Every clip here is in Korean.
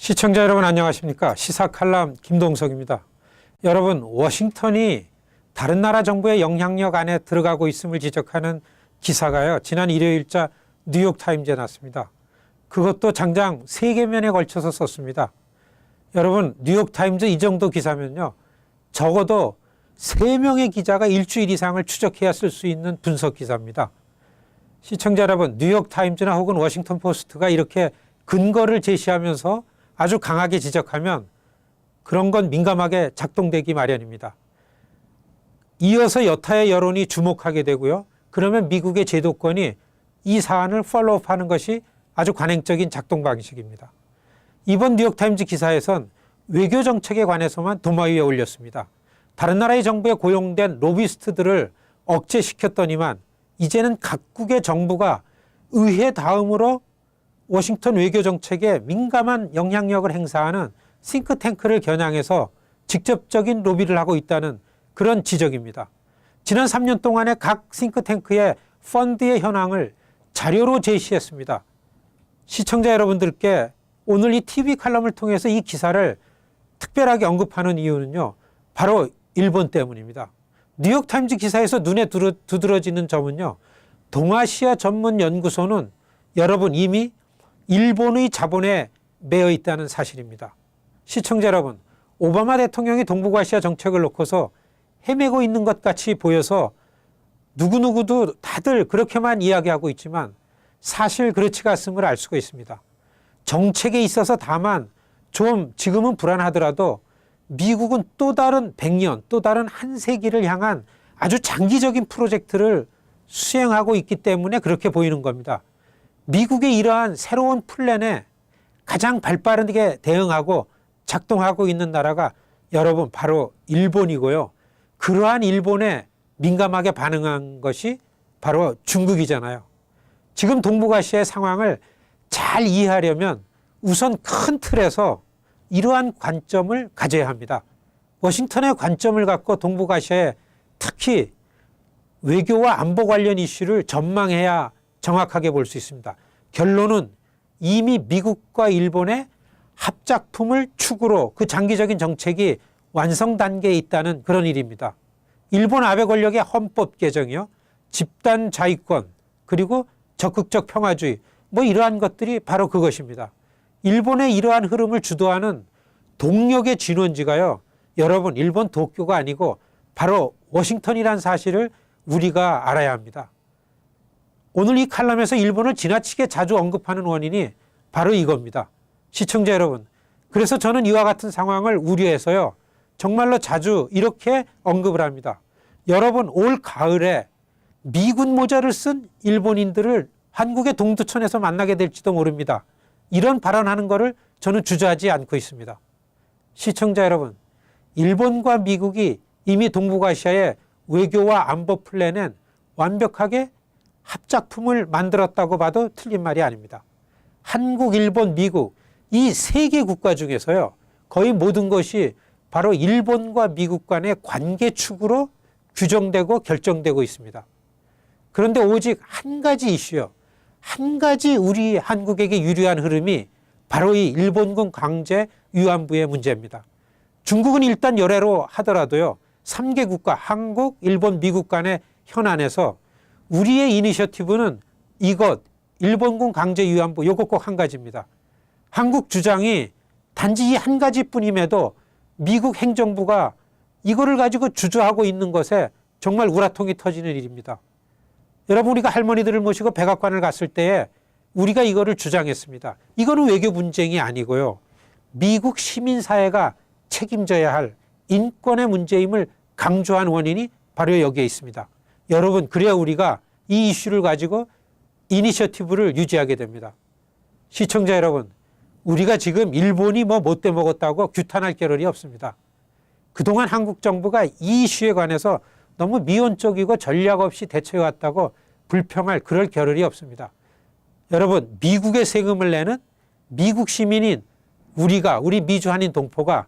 시청자 여러분 안녕하십니까? 시사칼럼 김동석입니다. 여러분, 워싱턴이 다른 나라 정부의 영향력 안에 들어가고 있음을 지적하는 기사가요, 지난 일요일자 뉴욕타임즈에 났습니다. 그것도 장장 3개면에 걸쳐서 썼습니다. 여러분, 뉴욕타임즈 이 정도 기사면요, 적어도 3명의 기자가 일주일 이상을 추적해야 쓸 수 있는 분석 기사입니다. 시청자 여러분, 뉴욕타임즈나 혹은 워싱턴포스트가 이렇게 근거를 제시하면서 아주 강하게 지적하면 그런 건 민감하게 작동되기 마련입니다. 이어서 여타의 여론이 주목하게 되고요. 그러면 미국의 제도권이 이 사안을 팔로우업하는 것이 아주 관행적인 작동 방식입니다. 이번 뉴욕타임즈 기사에선 외교 정책에 관해서만 도마 위에 올렸습니다. 다른 나라의 정부에 고용된 로비스트들을 억제시켰더니만 이제는 각국의 정부가 의회 다음으로 워싱턴 외교 정책에 민감한 영향력을 행사하는 싱크탱크를 겨냥해서 직접적인 로비를 하고 있다는 그런 지적입니다. 지난 3년 동안의 각 싱크탱크의 펀드의 현황을 자료로 제시했습니다. 시청자 여러분들께 오늘 이 TV 칼럼을 통해서 이 기사를 특별하게 언급하는 이유는요, 바로 일본 때문입니다. 뉴욕타임즈 기사에서 눈에 두드러지는 점은요, 동아시아 전문 연구소는 여러분 이미 일본의 자본에 매여 있다는 사실입니다. 시청자 여러분, 오바마 대통령이 동북아시아 정책을 놓고서 헤매고 있는 것 같이 보여서 누구누구도 다들 그렇게만 이야기하고 있지만 사실 그렇지가 않음을 알 수가 있습니다. 정책에 있어서 다만 좀 지금은 불안하더라도 미국은 또 다른 100년, 또 다른 한 세기를 향한 아주 장기적인 프로젝트를 수행하고 있기 때문에 그렇게 보이는 겁니다. 미국의 이러한 새로운 플랜에 가장 발빠르게 대응하고 작동하고 있는 나라가 여러분 바로 일본이고요. 그러한 일본에 민감하게 반응한 것이 바로 중국이잖아요. 지금 동북아시아의 상황을 잘 이해하려면 우선 큰 틀에서 이러한 관점을 가져야 합니다. 워싱턴의 관점을 갖고 동북아시아에 특히 외교와 안보 관련 이슈를 전망해야 정확하게 볼 수 있습니다. 결론은 이미 미국과 일본의 합작품을 축으로 그 장기적인 정책이 완성 단계에 있다는 그런 일입니다. 일본 아베 권력의 헌법 개정이요, 집단 자위권, 그리고 적극적 평화주의, 이러한 것들이 바로 그것입니다. 일본의 이러한 흐름을 주도하는 동력의 진원지가요, 여러분 일본 도쿄가 아니고 바로 워싱턴이라는 사실을 우리가 알아야 합니다. 오늘 이 칼럼에서 일본을 지나치게 자주 언급하는 원인이 바로 이겁니다. 시청자 여러분, 그래서 저는 이와 같은 상황을 우려해서요, 정말로 자주 이렇게 언급을 합니다. 여러분, 올 가을에 미군 모자를 쓴 일본인들을 한국의 동두천에서 만나게 될지도 모릅니다. 이런 발언하는 것을 저는 주저하지 않고 있습니다. 시청자 여러분, 일본과 미국이 이미 동북아시아의 외교와 안보 플랜엔 완벽하게 합작품을 만들었다고 봐도 틀린 말이 아닙니다. 한국, 일본, 미국 이 3개 국가 중에서요, 거의 모든 것이 바로 일본과 미국 간의 관계 축으로 규정되고 결정되고 있습니다. 그런데 오직 한 가지 이슈요, 한 가지 우리 한국에게 유리한 흐름이 바로 이 일본군 강제 위안부의 문제입니다. 중국은 일단 열애로 하더라도요, 3개 국가 한국, 일본, 미국 간의 현안에서 우리의 이니셔티브는 이것, 일본군 강제 위안부, 요것 꼭 한 가지입니다. 한국 주장이 단지 이 한 가지뿐임에도 미국 행정부가 이거를 가지고 주저하고 있는 것에 정말 우라통이 터지는 일입니다. 여러분, 우리가 할머니들을 모시고 백악관을 갔을 때에 우리가 이거를 주장했습니다. 이거는 외교 분쟁이 아니고요, 미국 시민사회가 책임져야 할 인권의 문제임을 강조한 원인이 바로 여기에 있습니다. 여러분, 그래야 우리가 이 이슈를 가지고 이니셔티브를 유지하게 됩니다. 시청자 여러분, 우리가 지금 일본이 못돼 먹었다고 규탄할 겨를이 없습니다. 그동안 한국 정부가 이 이슈에 관해서 너무 미온적이고 전략 없이 대처해왔다고 불평할 그럴 겨를이 없습니다. 여러분, 미국의 세금을 내는 미국 시민인 우리 미주 한인 동포가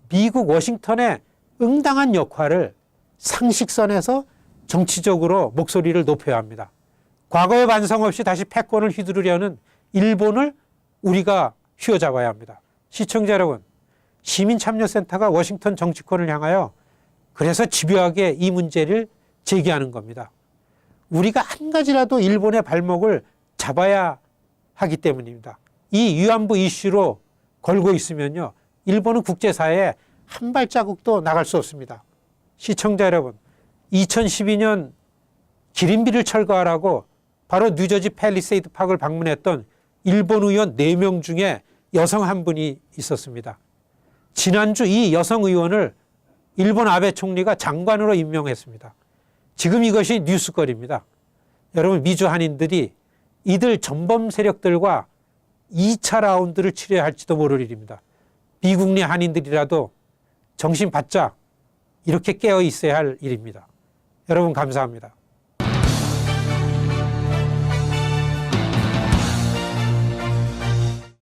미국 워싱턴에 응당한 역할을 상식선에서 정치적으로 목소리를 높여야 합니다. 과거의 반성 없이 다시 패권을 휘두르려는 일본을 우리가 휘어잡아야 합니다. 시청자 여러분, 시민참여센터가 워싱턴 정치권을 향하여 그래서 집요하게 이 문제를 제기하는 겁니다. 우리가 한 가지라도 일본의 발목을 잡아야 하기 때문입니다. 이 위안부 이슈로 걸고 있으면요, 일본은 국제사회에 한 발자국도 나갈 수 없습니다. 시청자 여러분, 2012년 기린비를 철거하라고 바로 뉴저지 팰리세이드 파크를 방문했던 일본 의원 4명 중에 여성 한 분이 있었습니다. 지난주 이 여성 의원을 일본 아베 총리가 장관으로 임명했습니다. 지금 이것이 뉴스거리입니다. 여러분, 미주 한인들이 이들 전범 세력들과 2차 라운드를 치러야 할지도 모를 일입니다. 미국 내 한인들이라도 정신 바짝 이렇게 깨어 있어야 할 일입니다. 여러분 감사합니다.